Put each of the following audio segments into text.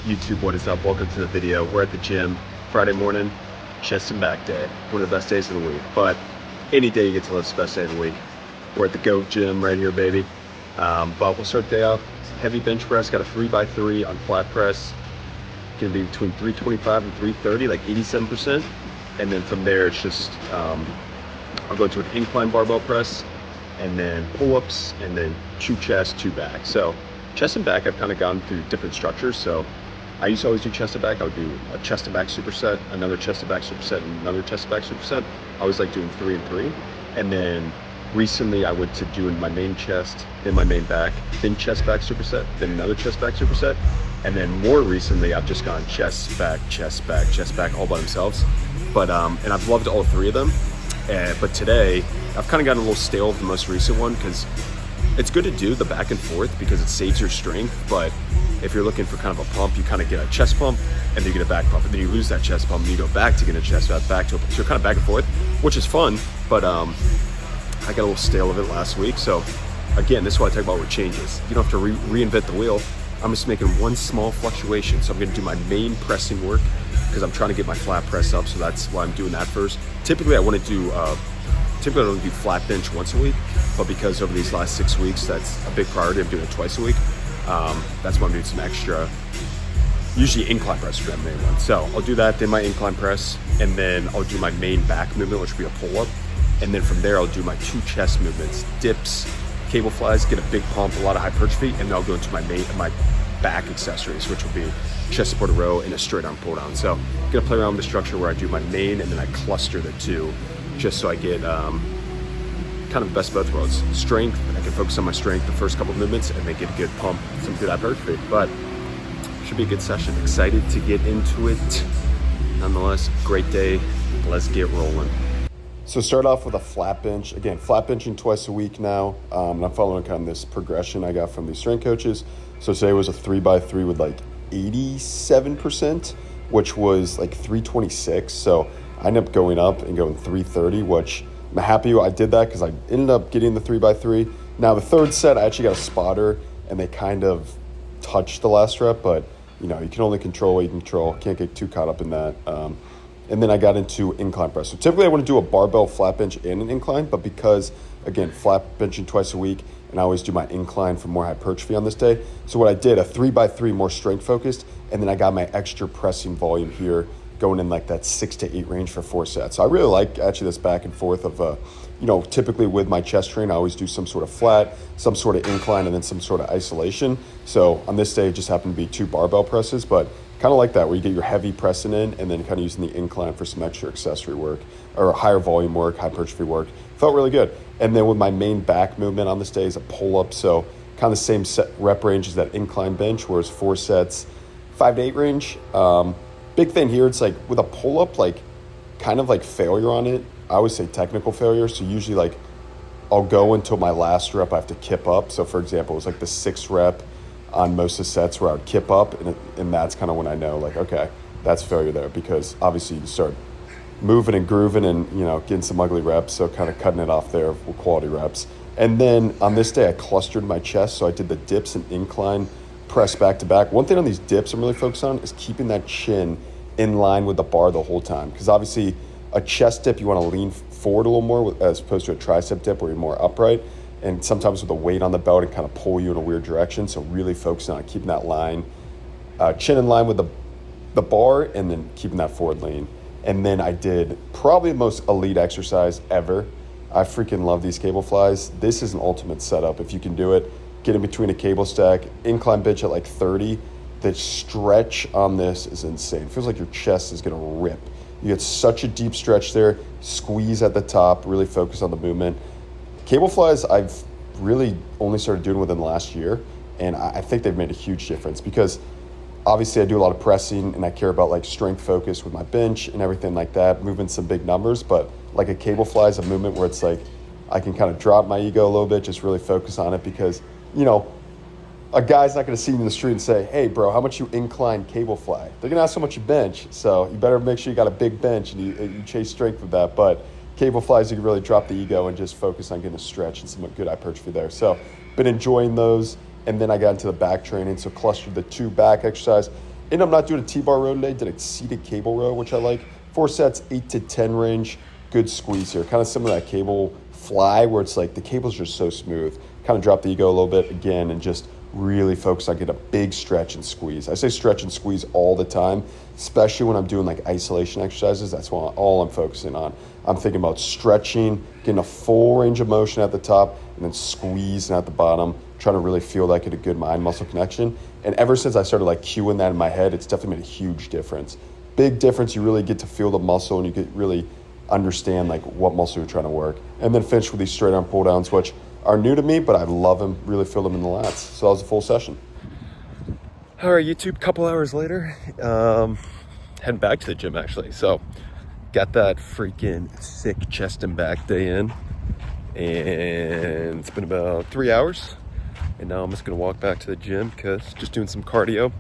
YouTube, what is up? Welcome to the video. We're at the gym, Friday morning, chest and back day. One of the best days of the week, but any day you get to live is the best day of the week. We're at the GOAT gym right here, baby. But we'll start the day off. Heavy bench press, got a 3x3 on flat press. Gonna be between 325 and 330, like 87%. And then from there, it's just, I'll go to an incline barbell press, and then pull-ups, and then 2 chest, 2 back. So chest and back, I've kind of gone through different structures. So I used to always do chest and back. I would do a chest and back superset, another chest and back superset, and another chest and back superset. I always like doing 3 and 3. And then recently I went to doing my main chest, then my main back, then chest back superset, then another chest back superset. And then more recently, I've just gone chest back, all by themselves. But, and I've loved all 3 of them. But today, I've kind of gotten a little stale of the most recent one because it's good to do the back and forth because it saves your strength. But if you're looking for kind of a pump, you kind of get a chest pump and then you get a back pump. And then you lose that chest pump and you go back to get a chest back to a pump. So you're kind of back and forth, which is fun. But I got a little stale of it last week. So again, this is what I talk about with changes. You don't have to reinvent the wheel. I'm just making one small fluctuation. So I'm gonna do my main pressing work because I'm trying to get my flat press up. So that's why I'm doing that first. Typically I only do flat bench once a week, but because over these last 6 weeks, that's a big priority. I'm doing it twice a week. That's why I'm doing some extra, usually incline press for that main one. So I'll do that, then my incline press, and then I'll do my main back movement, which will be a pull-up. And then from there, I'll do my 2 chest movements, dips, cable flies, get a big pump, a lot of hypertrophy, and then I'll go into my back accessories, which will be chest supported row and a straight arm pull down. So I'm gonna play around with the structure where I do my main and then I cluster the 2, just so I get kind of the best of both worlds. Strength, I can focus on my strength the first couple of movements and then get a good pump, some good hypertrophy. But should be a good session. Excited to get into it. Nonetheless, great day. Let's get rolling. So start off with a flat bench. Again, flat benching twice a week now. And I'm following kind of this progression I got from these strength coaches. So today was a 3x3 with like 87%, which was like 326. So I ended up going up and going 330, which I'm happy I did that because I ended up getting the 3x3. Now the third set, I actually got a spotter and they kind of touched the last rep, but you know, you can only control what you can control. Can't get too caught up in that. And then I got into incline press. So typically I want to do a barbell flat bench and an incline, but because, again, flat benching twice a week, and I always do my incline for more hypertrophy on this day. So what I did, a 3x3 more strength focused, and then I got my extra pressing volume here going in like that 6 to 8 range for 4 sets. So I really like actually this back and forth of, typically with my chest train, I always do some sort of flat, some sort of incline, and then some sort of isolation. So on this day, it just happened to be 2 barbell presses, but kind of like that, where you get your heavy pressing in and then kind of using the incline for some extra accessory work or higher volume work, hypertrophy work. Felt really good. And then with my main back movement on this day is a pull-up. So kind of the same set rep range as that incline bench, whereas 4 sets, 5 to 8 range. Big thing here, it's like with a pull-up, like kind of like failure on it. I always say technical failure. So usually like I'll go until my last rep, I have to kip up. So for example, it was like the 6th rep on most of the sets where I would kip up, and that's kind of when I know, like, okay, that's failure there, because obviously you start moving and grooving and, getting some ugly reps, so kind of cutting it off there with quality reps. And then on this day, I clustered my chest, so I did the dips and incline press back to back. One thing on these dips I'm really focused on is keeping that chin in line with the bar the whole time, because obviously a chest dip, you want to lean forward a little more as opposed to a tricep dip where you're more upright. And sometimes with the weight on the belt, it kind of pull you in a weird direction. So really focusing on keeping that line, chin in line with the bar, and then keeping that forward lean. And then I did probably the most elite exercise ever. I freaking love these cable flies. This is an ultimate setup. If you can do it, get in between a cable stack, incline bench at like 30. The stretch on this is insane. It feels like your chest is gonna rip. You get such a deep stretch there, squeeze at the top, really focus on the movement. Cable flies, I've really only started doing within the last year, and I think they've made a huge difference because obviously I do a lot of pressing and I care about like strength focus with my bench and everything like that, moving some big numbers, but like a cable fly is a movement where it's like I can kind of drop my ego a little bit, just really focus on it because, a guy's not going to see you in the street and say, hey, bro, how much you incline cable fly? They're going to ask how much you bench, so you better make sure you got a big bench and you chase strength with that, but cable flies, you can really drop the ego and just focus on getting a stretch and some good hypertrophy there. So been enjoying those. And then I got into the back training. So clustered the 2 back exercise. And I'm not doing a T-bar row today. Did a seated cable row, which I like. 4 sets, 8 to 10 range. Good squeeze here. Kind of similar to that cable fly where it's like the cable's just so smooth. Kind of drop the ego a little bit again and just really focus on getting a big stretch and squeeze. I say stretch and squeeze all the time, especially when I'm doing like isolation exercises. That's all I'm focusing on. I'm thinking about stretching, getting a full range of motion at the top, and then squeezing at the bottom, trying to really feel like a good mind-muscle connection. And ever since I started like cueing that in my head, it's definitely made a huge difference. Big difference. You really get to feel the muscle and you get really understand like what muscle you're trying to work. And then finish with these straight arm pull downs, which are new to me, but I love them, really feel them in the lats. So that was a full session. All right, YouTube, couple hours later, heading back to the gym actually. So got that freaking sick chest and back day in, and it's been about 3 hours. And now I'm just gonna walk back to the gym because just doing some cardio,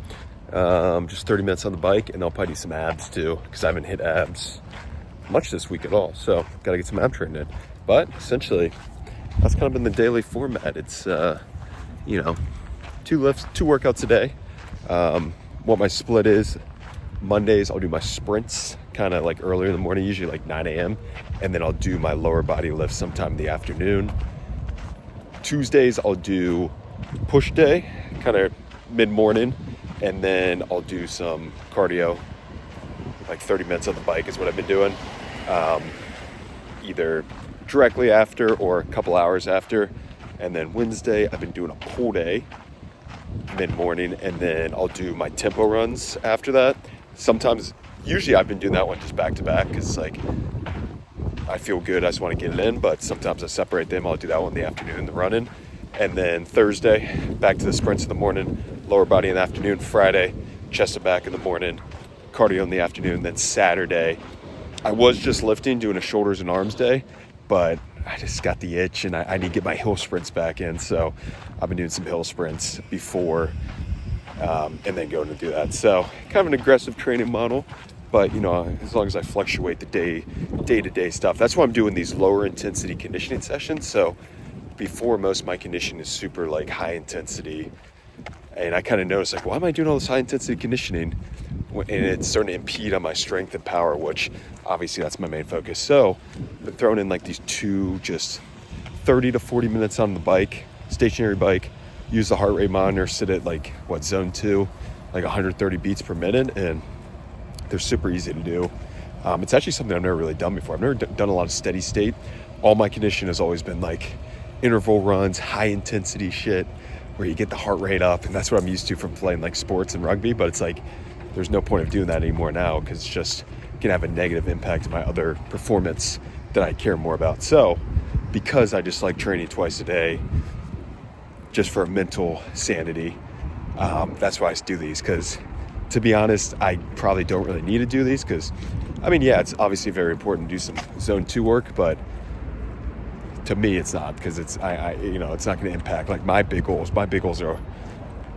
just 30 minutes on the bike, and I'll probably do some abs too because I haven't hit abs much this week at all. So gotta get some ab training in. But essentially, that's kind of been the daily format. It's, you know, 2 lifts, 2 workouts a day. What my split is, Mondays I'll do my sprints kind of like earlier in the morning, usually like 9 a.m. And then I'll do my lower body lifts sometime in the afternoon. Tuesdays I'll do push day, kind of mid-morning. And then I'll do some cardio, like 30 minutes on the bike is what I've been doing. Either directly after or a couple hours after. And then Wednesday I've been doing a pull day mid-morning, and then I'll do my tempo runs after that. Sometimes, usually I've been doing that one just back to back because like I feel good, I just want to get it in, but sometimes I separate them. I'll do that one in the afternoon, the running. And then Thursday back to the sprints in the morning, lower body in the afternoon. Friday chest and back in the morning, cardio in the afternoon. Then Saturday I was just lifting, doing a shoulders and arms day, but I just got the itch and I need to get my hill sprints back in. So I've been doing some hill sprints before and then going to do that. So kind of an aggressive training model, but you know, as long as I fluctuate the day-to-day stuff. That's why I'm doing these lower intensity conditioning sessions. So before, most of my conditioning is super like high intensity. And I kind of noticed like, why am I doing all this high intensity conditioning? And it's starting to impede on my strength and power, which obviously that's my main focus. So I've been throwing in like these 2 just 30 to 40 minutes on the bike, stationary bike, use the heart rate monitor, sit at like zone 2, like 130 beats per minute. And they're super easy to do. It's actually something I've never really done before. I've never done a lot of steady state. All my conditioning has always been like interval runs, high intensity shit, where you get the heart rate up. And that's what I'm used to from playing like sports and rugby. But it's like, there's no point of doing that anymore now because it's just can have a negative impact on my other performance that I care more about. So because I just like training twice a day just for mental sanity, that's why I do these. Because to be honest, I probably don't really need to do these because, I mean, yeah, it's obviously very important to do some zone 2 work, but to me it's not, because it's you know, it's not going to impact like my big goals. My big goals are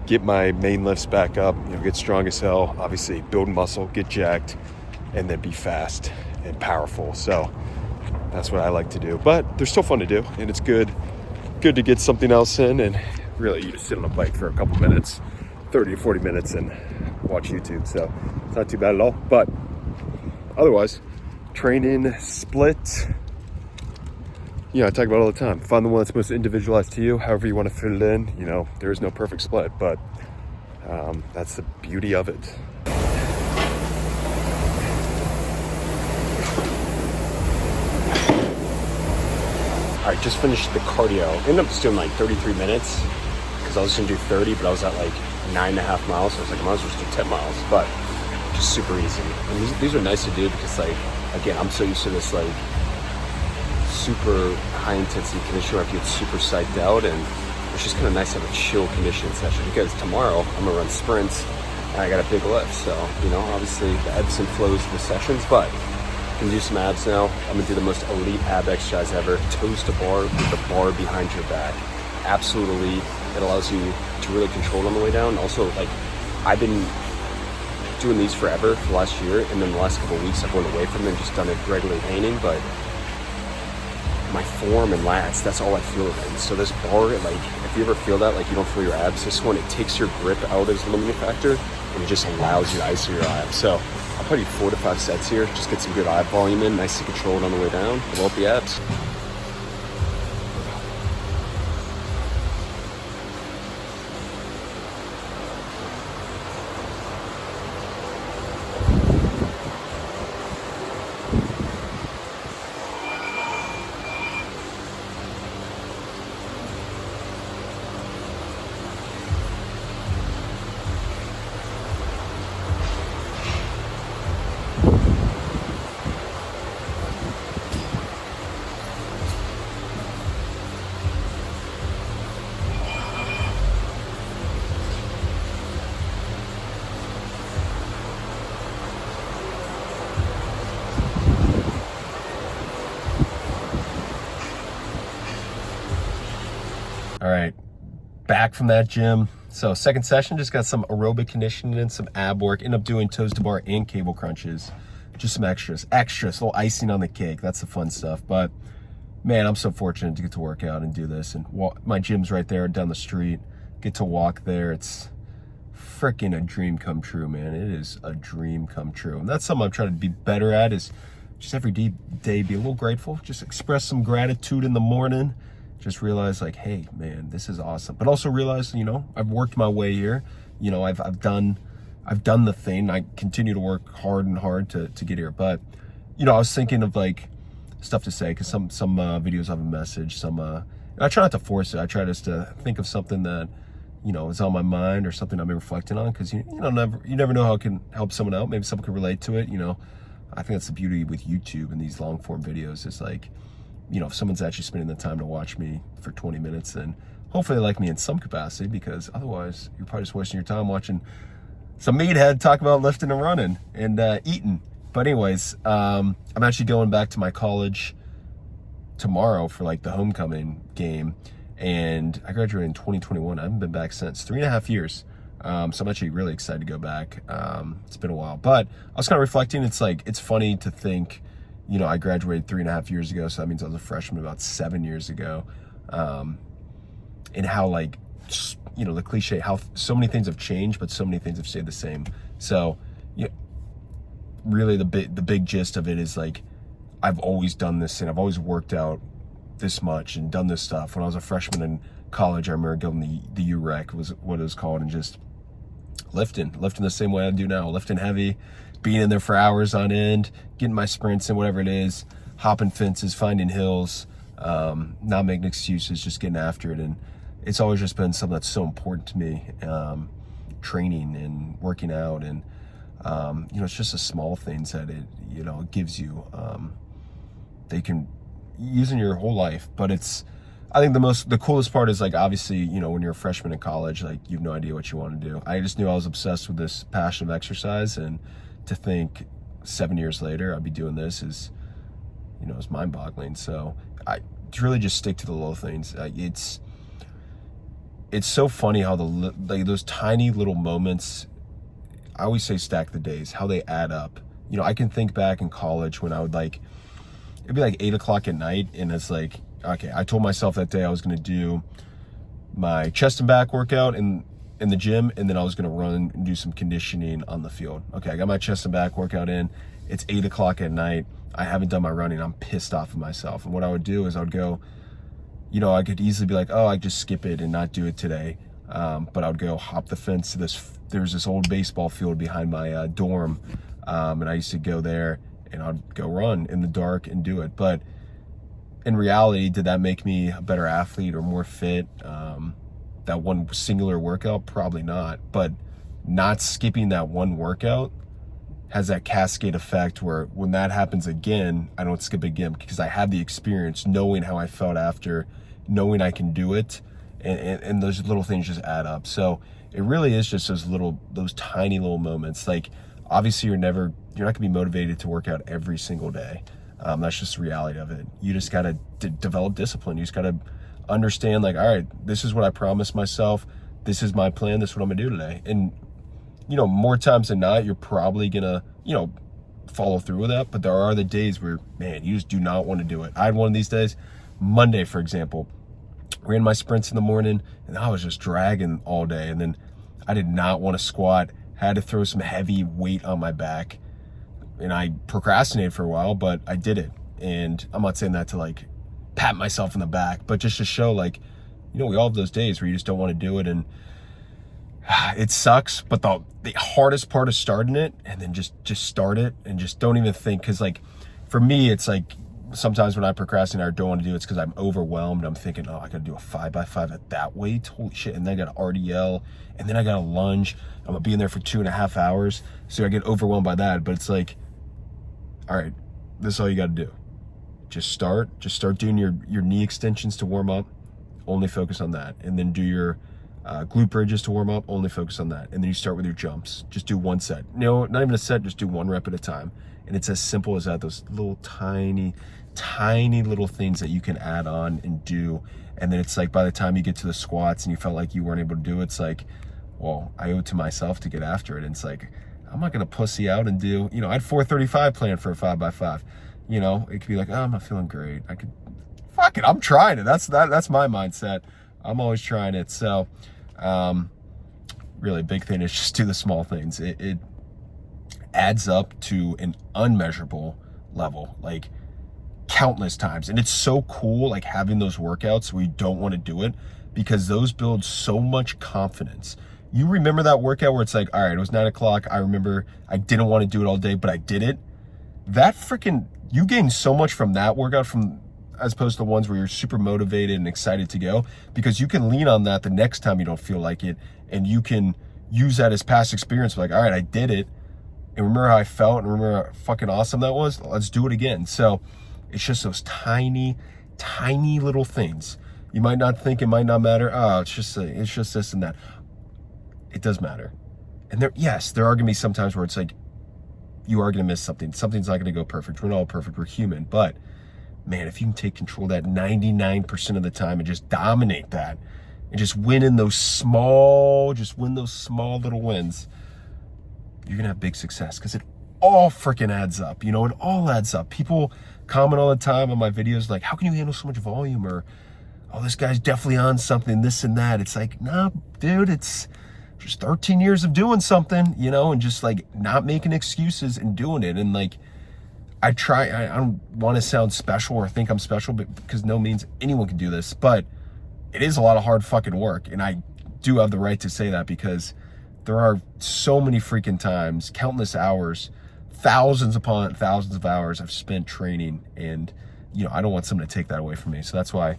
get my main lifts back up, you know, get strong as hell, obviously build muscle, get jacked, and then be fast and powerful. So that's what I like to do, but they're still fun to do, and it's good to get something else in. And really, you just sit on a bike for a couple minutes, 30 to 40 minutes, and watch YouTube. So it's not too bad at all. But otherwise, training split, you know, I talk about it all the time. Find the one that's most individualized to you, however you want to fit it in. You know, there is no perfect split, but that's the beauty of it. All right, just finished the cardio. Ended up just doing like 33 minutes because I was going to do 30, but I was at like 9.5 miles. So I was like, I might as well just do 10 miles, but just super easy. And these are nice to do because, like, again, I'm so used to this like super high intensity conditioning where I get super psyched out, and it's just kind of nice to have a chill conditioning session because tomorrow I'm gonna run sprints and I got a big lift. So, you know, obviously the ebbs and flows of the sessions, but I can do some abs now. I'm gonna do the most elite ab exercise ever, toes to bar with the bar behind your back. Absolute elite. It allows you to really control on the way down. Also, like, I've been doing these forever for the last year, and then the last couple of weeks I've went away from them and just done it regularly painting, but my form and lats, that's all I feel it in. So this bar, like, if you ever feel that, like you don't feel your abs, this one, it takes your grip out as a limiting factor. and it just allows you to isolate your abs. So I'll probably do 4 to 5 sets here, just get some good ab volume in, nice and controlled on the way down, develop the abs. All right, back from that gym. So second session, just got some aerobic conditioning and some ab work. End up doing toes to bar and cable crunches. Just some extras, a little icing on the cake. That's the fun stuff. But man, I'm so fortunate to get to work out and do this. And my gym's right there down the street. Get to walk there. It's freaking a dream come true, man. It is a dream come true. And that's something I'm trying to be better at, is just every day be a little grateful. Just express some gratitude in the morning. Just realize like, hey man, this is awesome. But also realize, you know, I've worked my way here. You know, I've done the thing. I continue to work hard to get here. But, you know, I was thinking of like stuff to say, because some videos have a message, and I try not to force it. I try just to think of something that, you know, is on my mind or something I've been reflecting on, because you never know how it can help someone out. Maybe someone can relate to it. You know, I think that's the beauty with YouTube and these long form videos, is like, you know, if someone's actually spending the time to watch me for 20 minutes, then hopefully they like me in some capacity, because otherwise you're probably just wasting your time watching some meathead talk about lifting and running and eating. But anyways, I'm actually going back to my college tomorrow for like the homecoming game, and I graduated in 2021. I haven't been back since 3.5 years. So I'm actually really excited to go back. It's been a while, but I was kind of reflecting. It's like, it's funny to think, you know, I graduated 3.5 years ago, so that means I was a freshman about 7 years ago. And how, like, you know, the cliche, how so many things have changed, but so many things have stayed the same. So, you know, really the big gist of it is like, I've always done this, and I've always worked out this much and done this stuff. When I was a freshman in college, I remember going the UREC was what it was called, and just lifting the same way I do now, lifting heavy, being in there for hours on end, getting my sprints in, whatever it is, hopping fences, finding hills, not making excuses, just getting after it. And it's always just been something that's so important to me, training and working out. And, you know, it's just the small things that it, you know, it gives you, they can use in your whole life. But it's, I think the coolest part is like, obviously, you know, when you're a freshman in college, like, you have no idea what you want to do. I just knew I was obsessed with this passion of exercise, and to think 7 years later I'd be doing this is, you know, it's mind-boggling. So I really just stick to the little things. It's so funny how those tiny little moments, I always say stack the days, how they add up. You know, I can think back in college when I would like, it'd be like 8 o'clock at night, and it's like, okay, I told myself that day I was going to do my chest and back workout in the gym, and then I was going to run and do some conditioning on the field. Okay, I got my chest and back workout in. It's 8 o'clock at night. I haven't done my running. I'm pissed off of myself. And what I would do is I would go, you know, I could easily be like, oh, I just skip it and not do it today. But I would go hop the fence to there's this old baseball field behind my dorm. And I used to go there, and I'd go run in the dark and do it. But in reality, did that make me a better athlete or more fit? That one singular workout? Probably not. But not skipping that one workout has that cascade effect where when that happens again, I don't skip again, because I had the experience, knowing how I felt after, knowing I can do it, and those little things just add up. So it really is just those tiny little moments. Like, obviously you're not gonna be motivated to work out every single day. That's just the reality of it. You just gotta develop discipline. You just gotta understand, like, all right, this is what I promised myself. This is my plan. This is what I'm gonna do today. And, you know, more times than not, you're probably gonna, you know, follow through with that. But there are the days where, man, you just do not want to do it. I had one of these days, Monday, for example, ran my sprints in the morning, and I was just dragging all day. And then I did not want to squat, had to throw some heavy weight on my back, and I procrastinated for a while, but I did it. And I'm not saying that to like pat myself in the back, but just to show like, we all have those days where you just don't want to do it, and it sucks. But the hardest part is starting it, and then just start it, and just don't even think. Because like for me, it's like sometimes when I procrastinate or don't want to do it, it's because I'm overwhelmed. I'm thinking, oh, I gotta do a 5x5 at that weight, holy shit. And then I got to RDL, and then I got to lunge. I'm gonna be in there for 2.5 hours, so I get overwhelmed by that. But it's like, all right, this is all you got to do. Just start doing your knee extensions to warm up, only focus on that. And then do your glute bridges to warm up, only focus on that. And then you start with your jumps. Just do one set. No, not even a set, just do one rep at a time. And it's as simple as that, those little tiny little things that you can add on and do. And then it's like by the time you get to the squats and you felt like you weren't able to do it, it's like, well, I owe it to myself to get after it. And it's like, I'm not gonna pussy out and do, I had 435 planned for a 5x5. It could be like, oh, I'm not feeling great. Fuck it, I'm trying it. That's my mindset. I'm always trying it. So, really big thing is just do the small things. It adds up to an unmeasurable level, like countless times. And it's so cool, like having those workouts where you don't want to do it, because those build so much confidence. You remember that workout where it's like, all right, it was 9 o'clock. I remember I didn't want to do it all day, but I did it. That freaking, you gain so much from that workout as opposed to the ones where you're super motivated and excited to go, because you can lean on that the next time you don't feel like it, and you can use that as past experience. Like, all right, I did it, and remember how I felt, and remember how fucking awesome that was. Let's do it again. So it's just those tiny little things. You might not think, it might not matter. Oh, it's just this and that. It does matter. And there are gonna be some times where it's like, you are gonna miss something. Something's not gonna go perfect. We're not all perfect, we're human. But man, if you can take control of that 99% of the time and just dominate that, and just win those small little wins, you're gonna have big success, because it all freaking adds up. It all adds up. People comment all the time on my videos like, how can you handle so much volume? Or, oh, this guy's definitely on something, this and that. It's like, nah, dude, it's just 13 years of doing something, and just like not making excuses and doing it. And like, I don't want to sound special or think I'm special, but because no means anyone can do this, but it is a lot of hard fucking work. And I do have the right to say that, because there are so many freaking times, countless hours, thousands upon thousands of hours I've spent training, and I don't want someone to take that away from me. So that's why,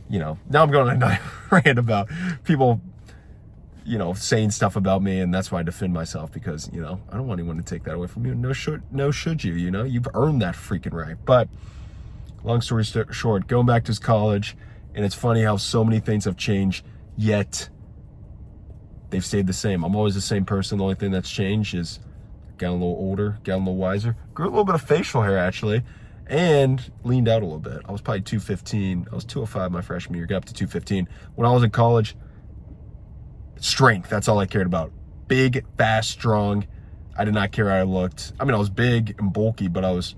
now I'm going on another rant about people saying stuff about me, and that's why I defend myself, because I don't want anyone to take that away from you. No should you. You've earned that freaking right. But long story short, going back to college, and it's funny how so many things have changed, yet they've stayed the same. I'm always the same person. The only thing that's changed is got a little older, got a little wiser, grew a little bit of facial hair actually, and leaned out a little bit. I was probably 215. I was 205 my freshman year, got up to 215. When I was in college, strength, that's all I cared about. Big, fast, strong. I did not care how I looked. I mean, I was big and bulky, but I had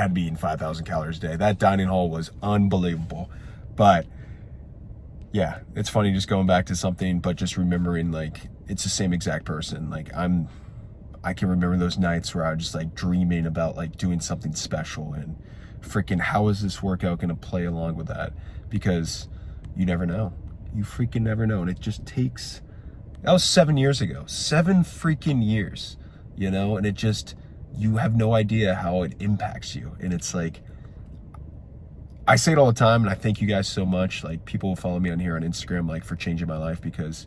to be eating 5,000 calories a day. That dining hall was unbelievable. But yeah, it's funny just going back to something, but just remembering like it's the same exact person. Like I can remember those nights where I was just like dreaming about like doing something special, and freaking how is this workout going to play along with that? Because you never know. You freaking never know. And it just takes, that was 7 years ago, 7 freaking years, and it just, you have no idea how it impacts you. And it's like, I say it all the time, and I thank you guys so much. Like, people follow me on here on Instagram, like, for changing my life, because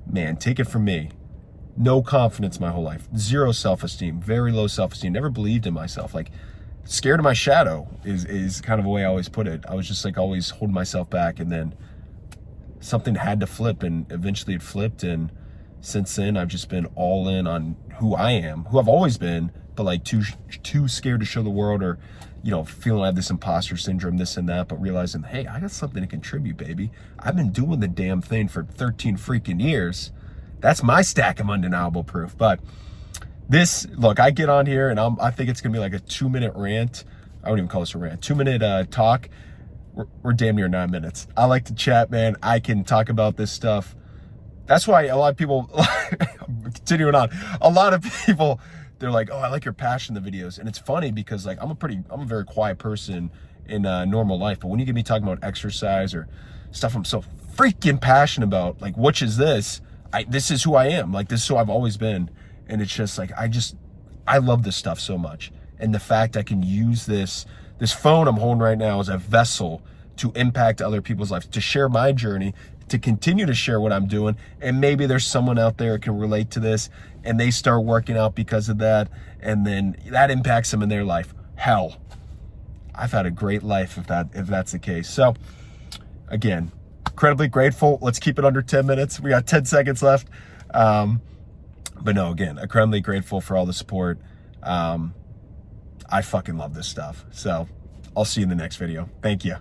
man, take it from me, no confidence my whole life, zero self-esteem, very low self-esteem, never believed in myself, like scared of my shadow is kind of a way I always put it. I was just like always holding myself back, and then something had to flip, and eventually it flipped. And since then, I've just been all in on who I am, who I've always been, but like too scared to show the world, or feeling I have this imposter syndrome, this and that, but realizing, hey, I got something to contribute, baby. I've been doing the damn thing for 13 freaking years. That's my stack of undeniable proof. But look, I get on here, and I think it's gonna be like a 2-minute rant. I wouldn't even call this a rant. 2-minute talk. We're damn near 9 minutes. I like to chat, man. I can talk about this stuff That's why a lot of people, continuing on, a lot of people, they're like, oh, I like your passion in the videos. And it's funny because like, I'm a very quiet person in normal life. But when you get me talking about exercise or stuff I'm so freaking passionate about, like, which is this is who I am. Like, this is who I've always been. And it's just like, I love this stuff so much. And the fact I can use this phone I'm holding right now as a vessel to impact other people's lives, to share my journey, to continue to share what I'm doing. And maybe there's someone out there who can relate to this and they start working out because of that. And then that impacts them in their life. Hell, I've had a great life if that's the case. So again, incredibly grateful. Let's keep it under 10 minutes. We got 10 seconds left. But no, again, incredibly grateful for all the support. I fucking love this stuff. So I'll see you in the next video. Thank you.